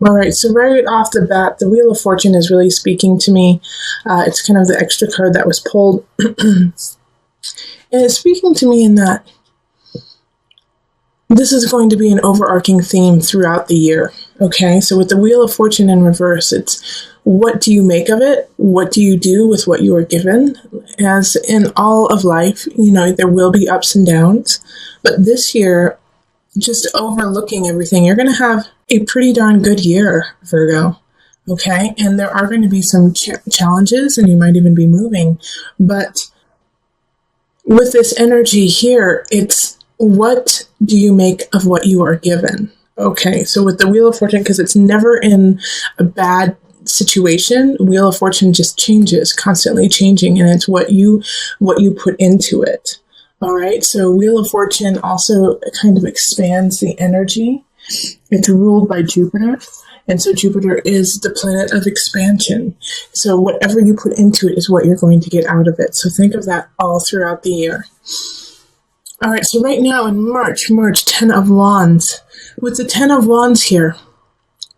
All right, so right off the bat, the Wheel of Fortune is really speaking to me. It's kind of the extra card that was pulled. And it's speaking to me in that this is going to be an overarching theme throughout the year. Okay, so with the Wheel of Fortune in reverse, it's what do you make of it? What do you do with what you are given? As in all of life, there will be ups and downs. But this year, just overlooking everything, you're going to have a pretty darn good year, Virgo. Okay, and there are going to be some challenges, and you might even be moving. But with this energy here, it's what do you make of what you are given? Okay, so with the Wheel of Fortune, because it's never in a bad situation, Wheel of Fortune just changes, constantly changing, and it's what you put into it. All right, so Wheel of Fortune also kind of expands the energy. It's ruled by Jupiter, and so Jupiter is the planet of expansion. So whatever you put into it is what you're going to get out of it. So think of that all throughout the year. All right, so right now in March, 10 of Wands. With the 10 of Wands here,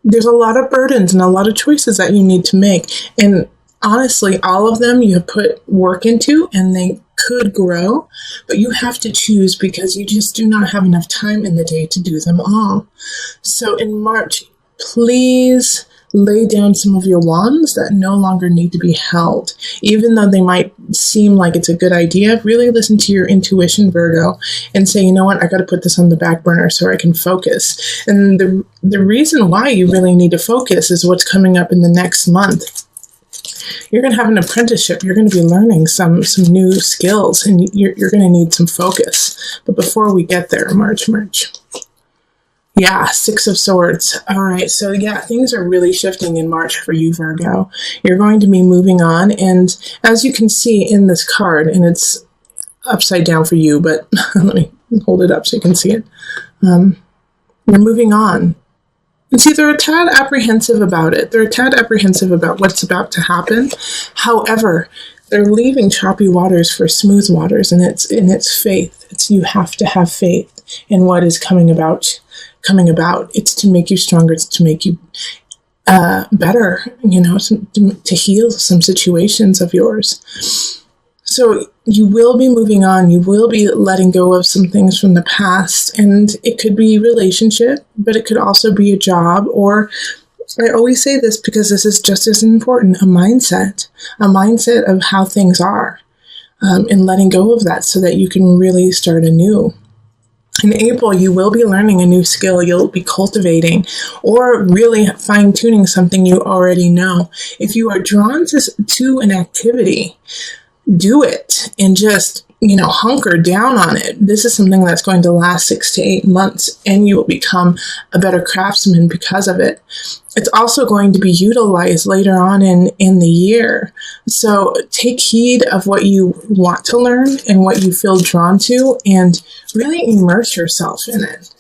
there's a lot of burdens and a lot of choices that you need to make. And honestly, all of them you have put work into, and they could grow, but you have to choose because you just do not have enough time in the day to do them all. So in March, please lay down some of your wands that no longer need to be held. Even though they might seem like it's a good idea, really listen to your intuition, Virgo, and say, you know what, I got to put this on the back burner so I can focus. And the reason why you really need to focus is what's coming up in the next month. You're going to have an apprenticeship. You're going to be learning some new skills, and you're going to need some focus. But before we get there, March. Yeah, Six of Swords. All right, so yeah, things are really shifting in March for you, Virgo. You're going to be moving on, and as you can see in this card, and it's upside down for you, but let me hold it up so you can see it. You're moving on. And see, they're a tad apprehensive about it. They're a tad apprehensive about what's about to happen. However, they're leaving choppy waters for smooth waters, and it's faith. You have to have faith in what is coming about. It's to make you stronger. It's to make you better, to heal some situations of yours. So you will be moving on. You will be letting go of some things from the past, and it could be relationship, but it could also be a job, or I always say this because this is just as important, a mindset of how things are, and letting go of that so that you can really start anew. In April, you will be learning a new skill. You'll be cultivating or really fine-tuning something you already know. If you are drawn to an activity, do it and just, hunker down on it. This is something that's going to last 6 to 8 months, and you will become a better craftsman because of it. It's also going to be utilized later on in the year. So take heed of what you want to learn and what you feel drawn to, and really immerse yourself in it.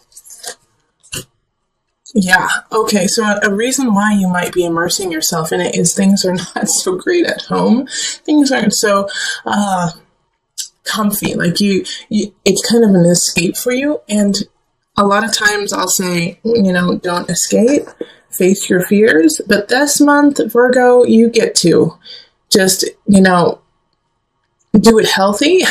Yeah, okay, so a reason why you might be immersing yourself in it is things are not so great at home. Things aren't so comfy. Like it's kind of an escape for you. And a lot of times I'll say, don't escape, face your fears. But this month, Virgo, you get to just, do it healthy.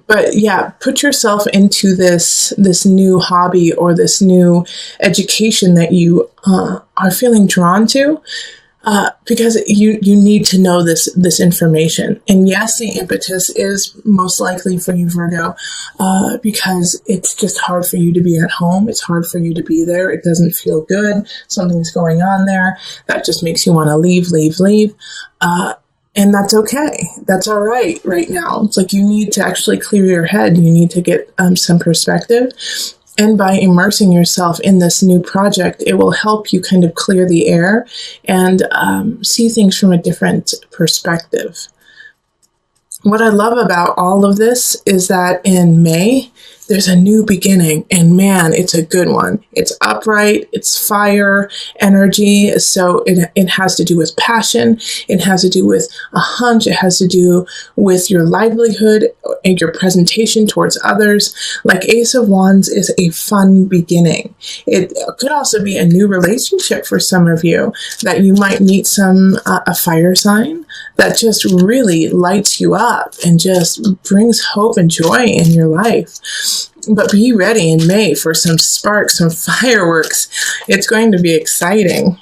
But yeah, put yourself into this new hobby or this new education that you are feeling drawn to, because you need to know this information. And yes, the impetus is most likely for you, Virgo, because it's just hard for you to be at home. It's hard for you to be there. It doesn't feel good. Something's going on there that just makes you want to leave. And that's okay. That's all right now. It's like you need to actually clear your head. You need to get some perspective. And by immersing yourself in this new project, it will help you kind of clear the air and see things from a different perspective. What I love about all of this is that in May, there's a new beginning, and man, it's a good one. It's upright, it's fire energy. So it has to do with passion. It has to do with a hunch. It has to do with your livelihood and your presentation towards others. Like Ace of Wands is a fun beginning. It could also be a new relationship for some of you, that you might meet a fire sign that just really lights you up and just brings hope and joy in your life. But be ready in May for some sparks, some fireworks. It's going to be exciting.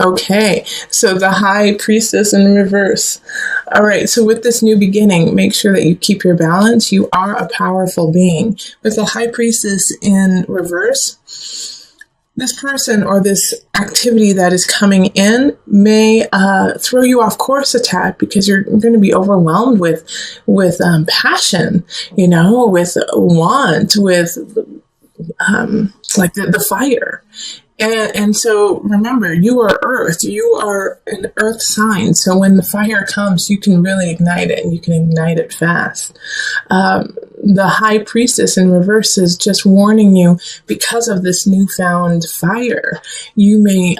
Okay, so the High Priestess in reverse. All right, so with this new beginning, make sure that you keep your balance. You are a powerful being. With the High Priestess in reverse, this person or this activity that is coming in may throw you off course a tad, because you're going to be overwhelmed with passion, with want, with like the fire. And so remember, you are earth. You are an earth sign. So when the fire comes, you can really ignite it, and you can ignite it fast. The High Priestess in reverse is just warning you, because of this newfound fire, you may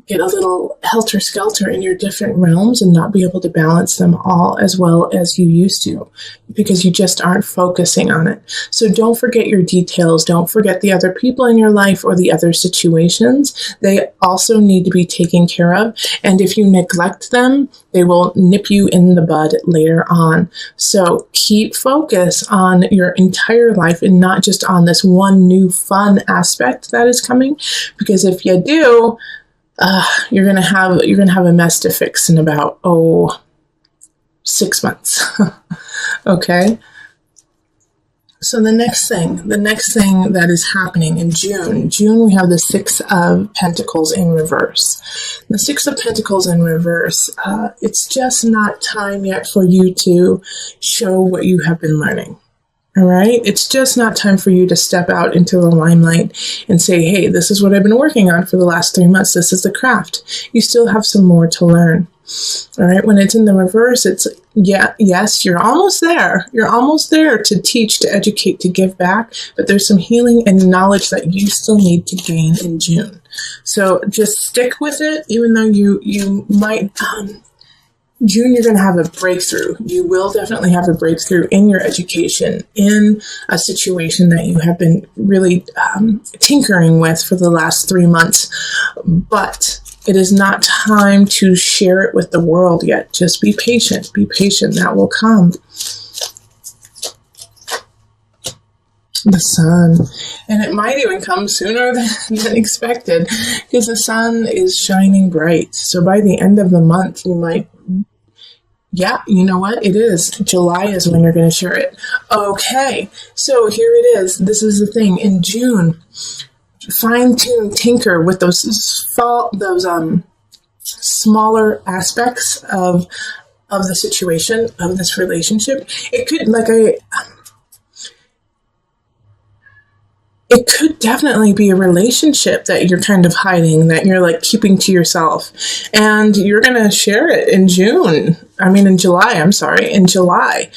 get a little helter-skelter in your different realms and not be able to balance them all as well as you used to, because you just aren't focusing on it. So don't forget your details. Don't forget the other people in your life or the other situations. They also need to be taken care of. And if you neglect them, they will nip you in the bud later on. So keep focus on your entire life and not just on this one new fun aspect that is coming, because if you do, you're gonna have a mess to fix in about 6 months. Okay. So the next thing that is happening in June, we have the Six of Pentacles in reverse. The Six of Pentacles in reverse, it's just not time yet for you to show what you have been learning. All right. It's just not time for you to step out into the limelight and say, hey, this is what I've been working on for the last 3 months. This is the craft. You still have some more to learn. All right. When it's in the reverse, it's, yes, you're almost there. You're almost there to teach, to educate, to give back. But there's some healing and knowledge that you still need to gain in June. So just stick with it, even though you might, June, you're going to have a breakthrough. You will definitely have a breakthrough in your education, in a situation that you have been really tinkering with for the last 3 months. But it is not time to share it with the world yet. Just be patient. Be patient. That will come. The sun. And it might even come sooner than expected, because the sun is shining bright. So by the end of the month, you might, you know what? It is. July is when you're going to share it. Okay. So here it is. This is the thing. In June, fine-tune, tinker with those smaller aspects of the situation, of this relationship. It could, it could definitely be a relationship that you're kind of hiding, that you're like keeping to yourself, and you're going to share it in July. In July.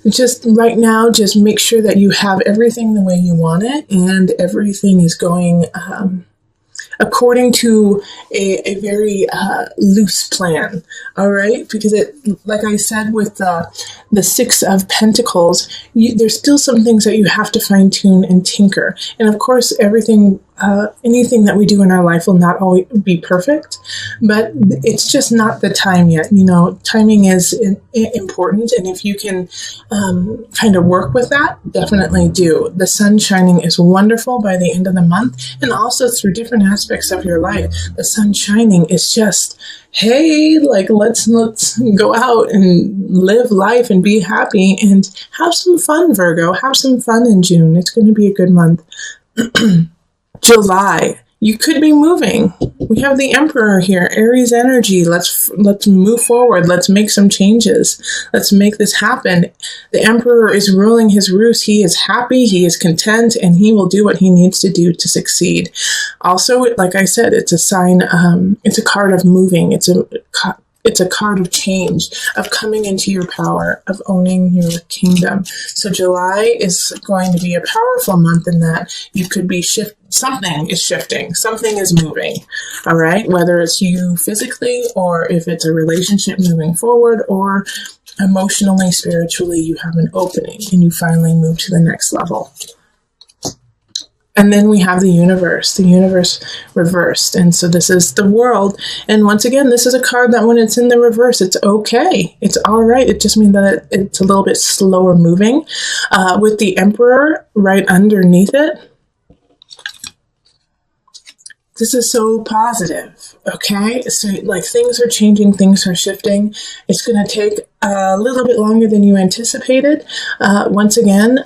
Just right now, just make sure that you have everything the way you want it, and everything is going according to a very loose plan. All right, because like I said, with the Six of Pentacles, there's still some things that you have to fine tune and tinker. And of course, anything that we do in our life will not always be perfect, but it's just not the time yet. Timing is important, and if you can kind of work with that, definitely do. The sun shining is wonderful by the end of the month, and also through different aspects of your life. The sun shining is just, hey, let's go out and live life and be happy and have some fun, Virgo. Have some fun in June. It's going to be a good month. July, you could be moving. We have the Emperor here, Aries energy. Let's move forward. Let's make some changes. Let's make this happen. The Emperor is ruling his roost. He is happy, he is content, and he will do what he needs to do to succeed. Also, like I said, it's a sign, it's a card of moving. It's a It's a card of change, of coming into your power, of owning your kingdom. So July is going to be a powerful month in that you could be something is shifting, something is moving, all right? Whether it's you physically or if it's a relationship moving forward or emotionally, spiritually, you have an opening and you finally move to the next level. And then we have the universe reversed. And so this is the world. And once again, this is a card that when it's in the reverse, it's okay. It's all right. It just means that it's a little bit slower moving. With the Emperor right underneath it, this is so positive, okay? So like things are changing, things are shifting. It's going to take a little bit longer than you anticipated. Once again,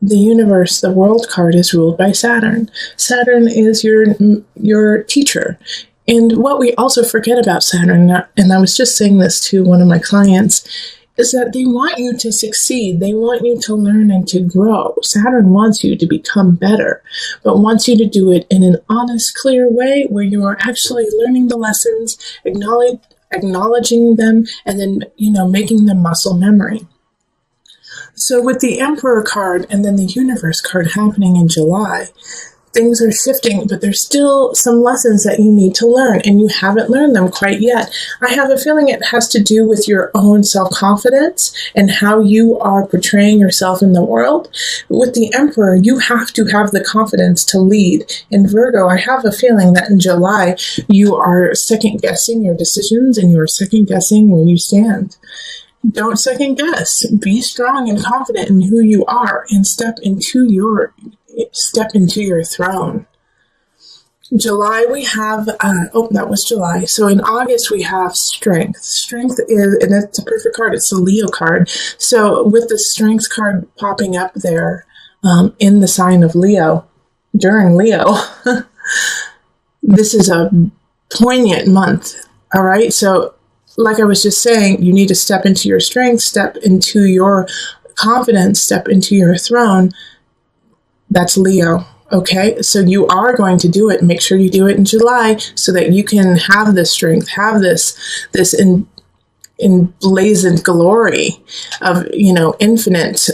the universe, the world card is ruled by Saturn. Saturn is your teacher. And what we also forget about Saturn, and I was just saying this to one of my clients, is that they want you to succeed. They want you to learn and to grow. Saturn wants you to become better, but wants you to do it in an honest, clear way where you are actually learning the lessons, acknowledging them, and then, making them muscle memory. So with the Emperor card and then the Universe card happening in July, things are shifting, but there's still some lessons that you need to learn, and you haven't learned them quite yet. I have a feeling it has to do with your own self-confidence and how you are portraying yourself in the world. With the Emperor, you have to have the confidence to lead. In Virgo, I have a feeling that in July, you are second-guessing your decisions and you are second-guessing where you stand. Don't second guess. Be strong and confident in who you are and step into your throne. July we have, that was July. So in August we have strength. Strength is, and it's a perfect card. It's a Leo card. So with the strength card popping up there in the sign of Leo, during Leo, this is a poignant month. All right. So like I was just saying, you need to step into your strength, step into your confidence, step into your throne. That's Leo. Okay, so you are going to do it. Make sure you do it in July so that you can have this strength, have this emblazoned glory of, infinite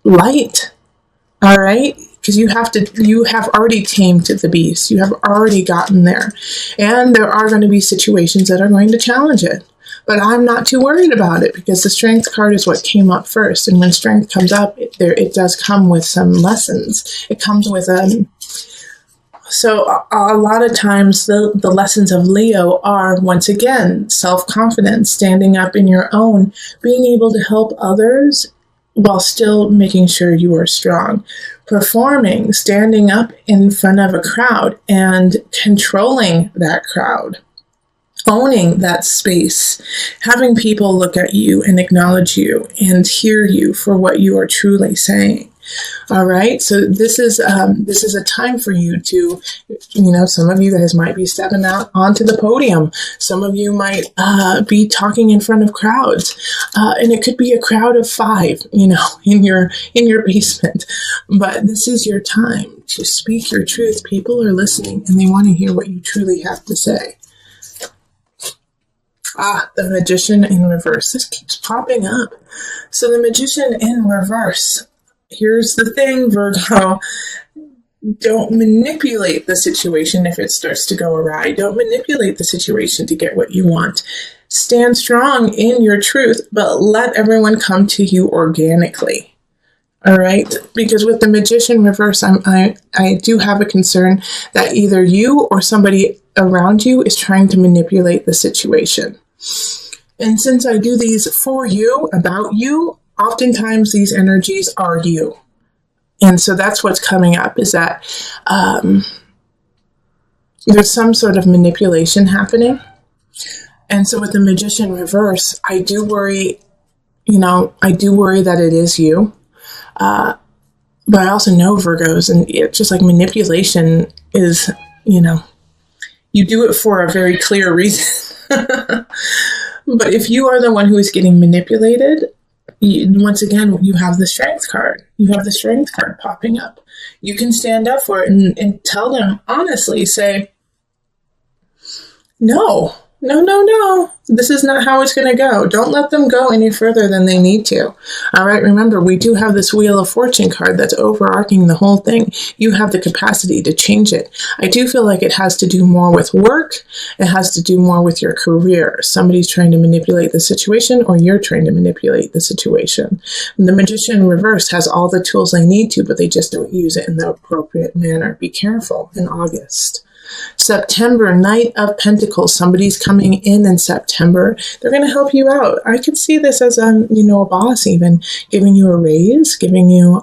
light. All right, because you have already tamed the beast. You have already gotten there, and there are going to be situations that are going to challenge it. But I'm not too worried about it because the strength card is what came up first. And when strength comes up, it does come with some lessons. It comes with so a lot of times the lessons of Leo are, once again, self-confidence, standing up in your own, being able to help others while still making sure you are strong. Performing, standing up in front of a crowd and controlling that crowd. Owning that space, having people look at you and acknowledge you and hear you for what you are truly saying. All right. So this is a time for you to, some of you guys might be stepping out onto the podium. Some of you might be talking in front of crowds, and it could be a crowd of 5, in your basement. But this is your time to speak your truth. People are listening, and they want to hear what you truly have to say. The Magician in reverse. This keeps popping up. So the Magician in reverse. Here's the thing, Virgo. Don't manipulate the situation if it starts to go awry. Don't manipulate the situation to get what you want. Stand strong in your truth, but let everyone come to you organically. All right? Because with the Magician reverse, I do have a concern that either you or somebody around you is trying to manipulate the situation. And since I do these for you, about you, oftentimes these energies are you. And so that's what's coming up, is that there's some sort of manipulation happening. And so with the Magician reverse, I do worry that it is you. But I also know Virgos, and it's just like manipulation is, you do it for a very clear reason. But if you are the one who is getting manipulated, once again, you have the strength card. You have the strength card popping up. You can stand up for it and tell them honestly, say, no, No, no, no. This is not how it's going to go. Don't let them go any further than they need to. All right. Remember, we do have this Wheel of Fortune card that's overarching the whole thing. You have the capacity to change it. I do feel like it has to do more with work. It has to do more with your career. Somebody's trying to manipulate the situation, or you're trying to manipulate the situation. And the Magician in reverse has all the tools they need to, but they just don't use it in the appropriate manner. Be careful in August. September, Knight of Pentacles. Somebody's coming in September. They're going to help you out. I could see this as a boss even giving you a raise, giving you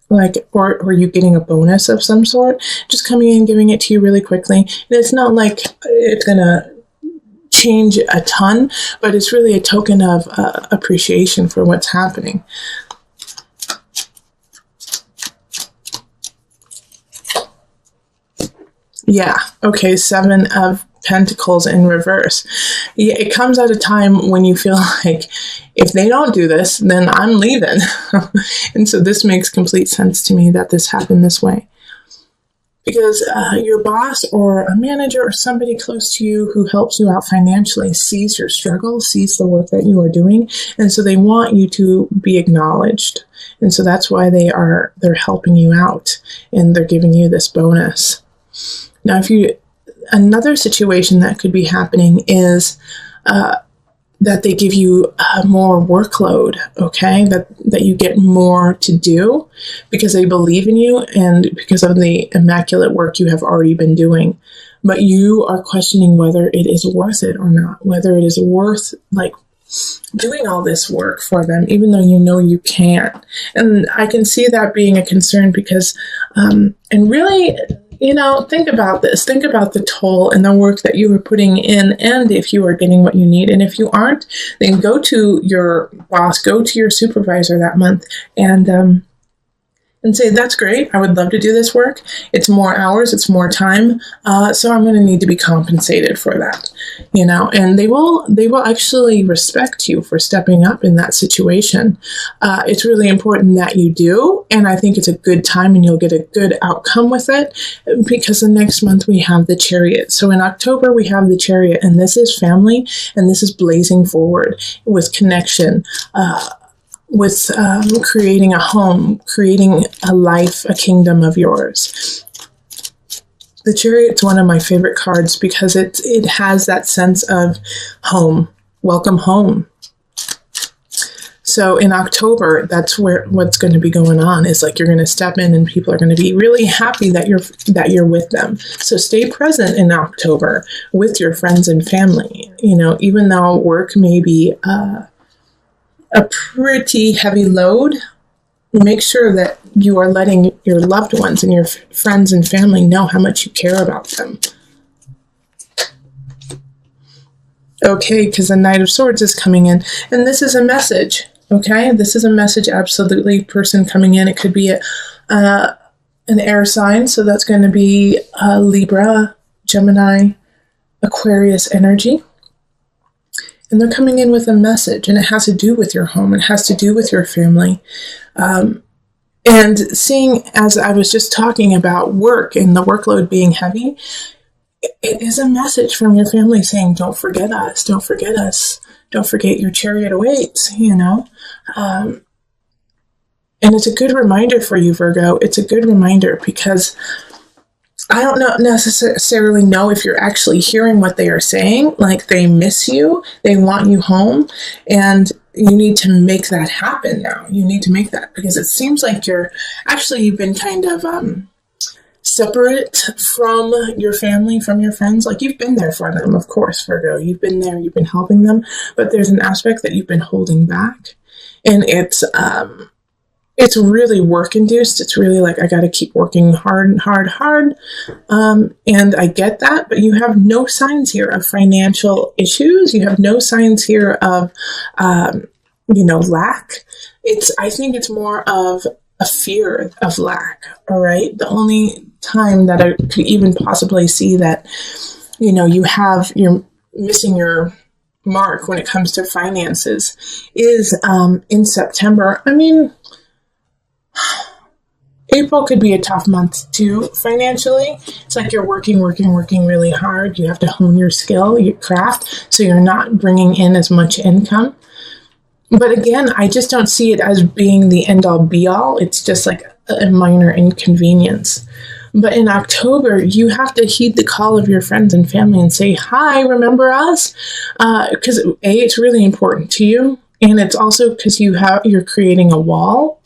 or you getting a bonus of some sort, just coming in, giving it to you really quickly. And it's not like it's going to change a ton, but it's really a token of appreciation for what's happening. Yeah. Okay. 7 of Pentacles in reverse. Yeah, it comes at a time when you feel like if they don't do this, then I'm leaving. And so this makes complete sense to me that this happened this way. Because your boss or a manager or somebody close to you who helps you out financially sees your struggle, sees the work that you are doing. And so they want you to be acknowledged. And so that's why they're helping you out and they're giving you this bonus. Now, another situation that could be happening is that they give you more workload, okay? That you get more to do because they believe in you and because of the immaculate work you have already been doing. But you are questioning whether it is worth it or not, whether it is worth doing all this work for them, even though you know you can't. And I can see that being a concern because, and really, think about this. Think about the toll and the work that you are putting in and if you are getting what you need. And if you aren't, then go to your boss, go to your supervisor that month and say, that's great. I would love to do this work. It's more hours. It's more time. So I'm going to need to be compensated for that, and they will actually respect you for stepping up in that situation. It's really important that you do. And I think it's a good time and you'll get a good outcome with it because the next month we have the Chariot. So in October, we have the Chariot and this is family and this is blazing forward with connection, with creating a home, creating a life, a kingdom of yours. The Chariot's one of my favorite cards because it has that sense of home, welcome home. So in October, that's what's going to be going on is you're going to step in and people are going to be really happy that you're with them. So stay present in October with your friends and family. Even though work may be a pretty heavy load, make sure that you are letting your loved ones and your friends and family know how much you care about them. Okay, because the Knight of Swords is coming in, and this is a message, okay? This is a message, absolutely, person coming in. It could be an air sign, so that's going to be Libra, Gemini, Aquarius energy. And they're coming in with a message, and it has to do with your home. It has to do with your family. And seeing, as I was just talking about work and the workload being heavy, it is a message from your family saying, don't forget us, don't forget us, don't forget your chariot awaits, And it's a good reminder for you, Virgo. It's a good reminder because I don't necessarily know if you're actually hearing what they are saying. They miss you, they want you home, and you need to make that happen now. You need to make that because it seems like you've been kind of separate from your family, from your friends. You've been there for them, of course, Virgo. You've been there, you've been helping them, but there's an aspect that you've been holding back, and it's really work-induced. It's really I got to keep working hard. And I get that, but you have no signs here of financial issues. You have no signs here of, lack. I think it's more of a fear of lack, all right? The only time that I could even possibly see that, you're missing your mark when it comes to finances is in September. I mean, April could be a tough month too financially. It's like you're working really hard. You have to hone your skill, your craft, so you're not bringing in as much income. But again, I just don't see it as being the end all be all. It's just like a minor inconvenience. But in October, you have to heed the call of your friends and family and say, hi, remember us? Because it's really important to you. And it's also because you're creating a wall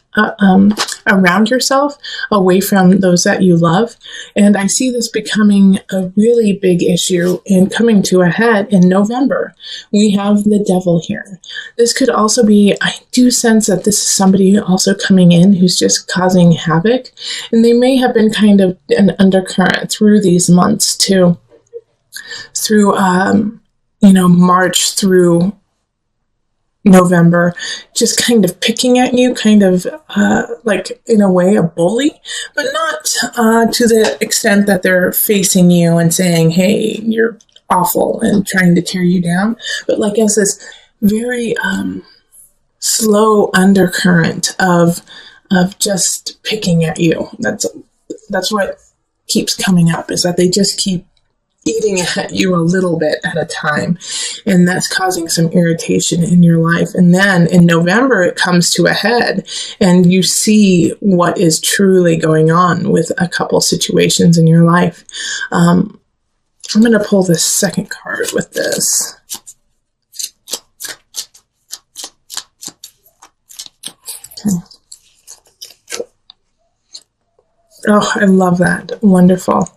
around yourself, away from those that you love. And I see this becoming a really big issue and coming to a head in November. We have the devil here. This could also be, I do sense that this is somebody also coming in who's just causing havoc. And they may have been kind of an undercurrent through these months too, through, March through November, just kind of picking at you, kind of like in a way a bully, but not to the extent that they're facing you and saying, hey, you're awful and trying to tear you down, but like as this very slow undercurrent of just picking at you. That's what keeps coming up, is that they just keep eating at you a little bit at a time, and that's causing some irritation in your life. And then in November, it comes to a head, and you see what is truly going on with a couple situations in your life. I'm going to pull the second card with this. Okay. Oh, I love that. Wonderful.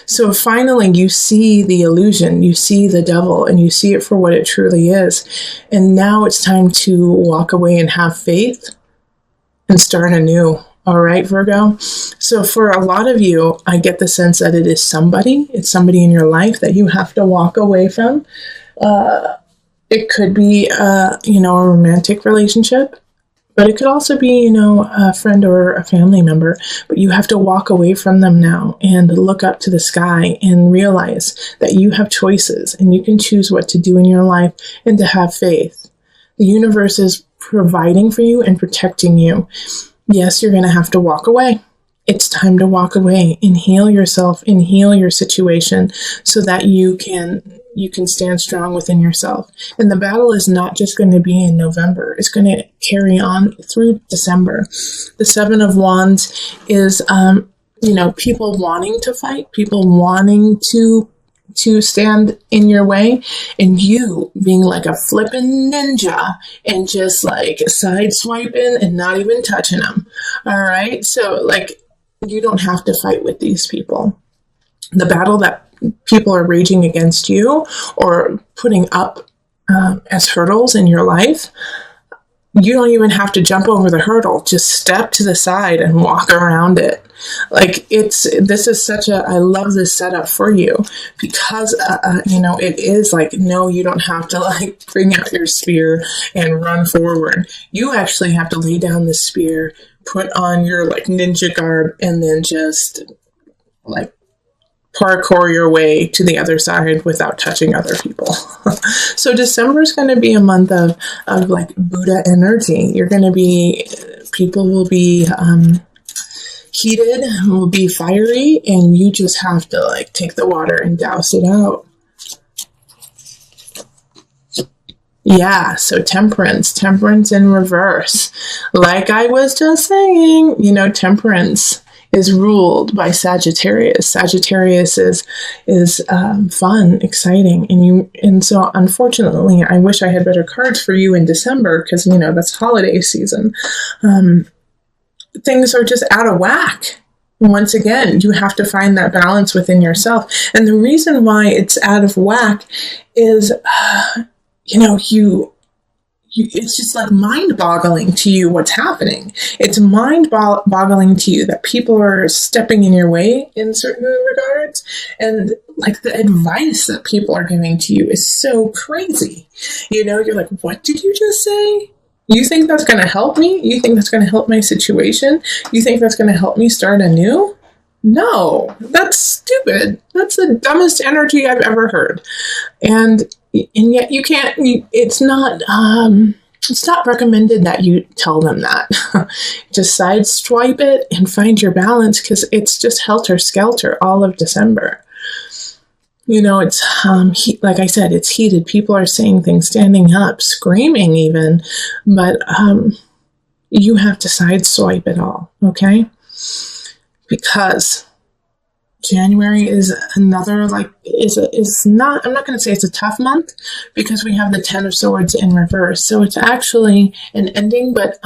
So finally, you see the illusion, you see the devil, and you see it for what it truly is. And now it's time to walk away and have faith and start anew. All right, Virgo. So for a lot of you, I get the sense that it's somebody in your life that you have to walk away from. It could be, a romantic relationship. But it could also be, a friend or a family member. But you have to walk away from them now and look up to the sky and realize that you have choices and you can choose what to do in your life and to have faith. The universe is providing for you and protecting you. Yes, you're going to have to walk away. It's time to walk away and heal yourself and heal your situation so that you can stand strong within yourself. And the battle is not just going to be in November. It's going to carry on through December. The Seven of Wands is, people wanting to fight, people wanting to stand in your way, and you being like a flippin' ninja and just like side swiping and not even touching them. All right. So you don't have to fight with these people. The battle that people are raging against you or putting up as hurdles in your life, you don't even have to jump over the hurdle. Just step to the side and walk around it. I love this setup for you because, it is like, no, you don't have to bring out your spear and run forward. You actually have to lay down the spear, put on your ninja garb, and then just parkour your way to the other side without touching other people. So December is going to be a month of Buddha energy. People will be heated, will be fiery, and you just have to take the water and douse it out. Yeah, so temperance in reverse. Like I was just saying, temperance is ruled by Sagittarius. Sagittarius is fun, exciting, and so unfortunately, I wish I had better cards for you in December because that's holiday season. Things are just out of whack. Once again, you have to find that balance within yourself, and the reason why it's out of whack is, it's just mind-boggling to you what's happening. It's mind-boggling to you that people are stepping in your way in certain regards. And the advice that people are giving to you is so crazy. You're like, what did you just say? You think that's going to help me? You think that's going to help my situation? You think that's going to help me start anew? No, that's stupid. That's the dumbest energy I've ever heard. And yet you can't, it's not, It's not recommended that you tell them that. Just sideswipe it and find your balance, because it's just helter-skelter all of December. It's, like I said, it's heated. People are saying things, standing up, screaming even, but you have to sideswipe it all, okay? Because January is another, is not, I'm not going to say it's a tough month, because we have the Ten of Swords in reverse. So it's actually an ending, but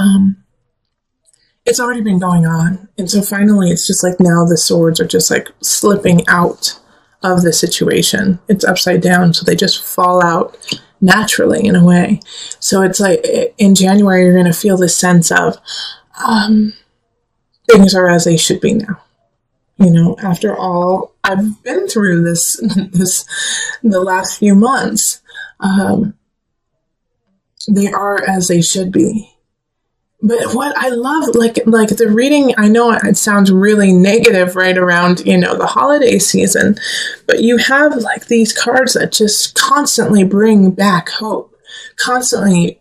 it's already been going on. And so finally, it's just like now the swords are just like slipping out of the situation. It's upside down, so they just fall out naturally in a way. So it's like in January, you're going to feel this sense of things are as they should be now. After all I've been through the last few months, they are as they should be. But what I love, like the reading, I know it sounds really negative right around, the holiday season, but you have like these cards that just constantly bring back hope, constantly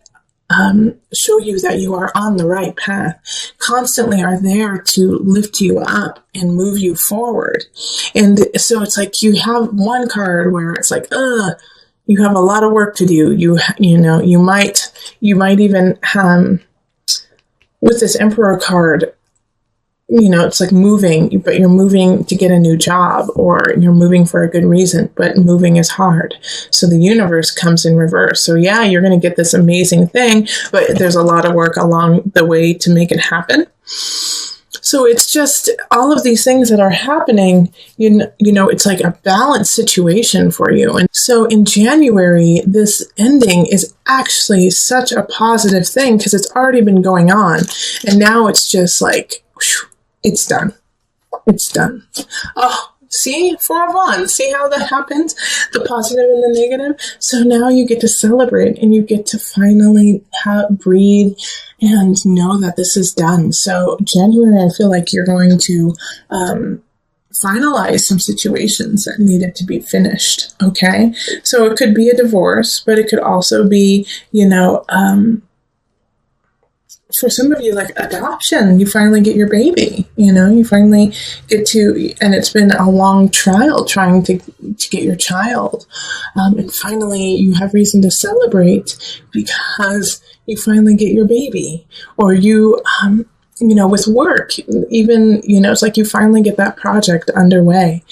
show you that you are on the right path, constantly are there to lift you up and move you forward. And so it's like you have one card where it's like, you have a lot of work to do. You might even with this Emperor card, it's like moving, but you're moving to get a new job, or you're moving for a good reason, but moving is hard. So the universe comes in reverse. So yeah, you're going to get this amazing thing, but there's a lot of work along the way to make it happen. So it's just all of these things that are happening, it's like a balanced situation for you. And so in January, this ending is actually such a positive thing, because it's already been going on. And now it's just like, whew, it's done. It's done. Oh, see, 4 of Wands. See how that happens? The positive and the negative. So now you get to celebrate, and you get to finally breathe and know that this is done. So January, I feel like you're going to finalize some situations that needed to be finished. Okay. So it could be a divorce, but it could also be, for some of you, like adoption. You finally get your baby, you finally get to, and it's been a long trial trying to get your child. And finally you have reason to celebrate because you finally get your baby. Or you, with work, even, it's like you finally get that project underway.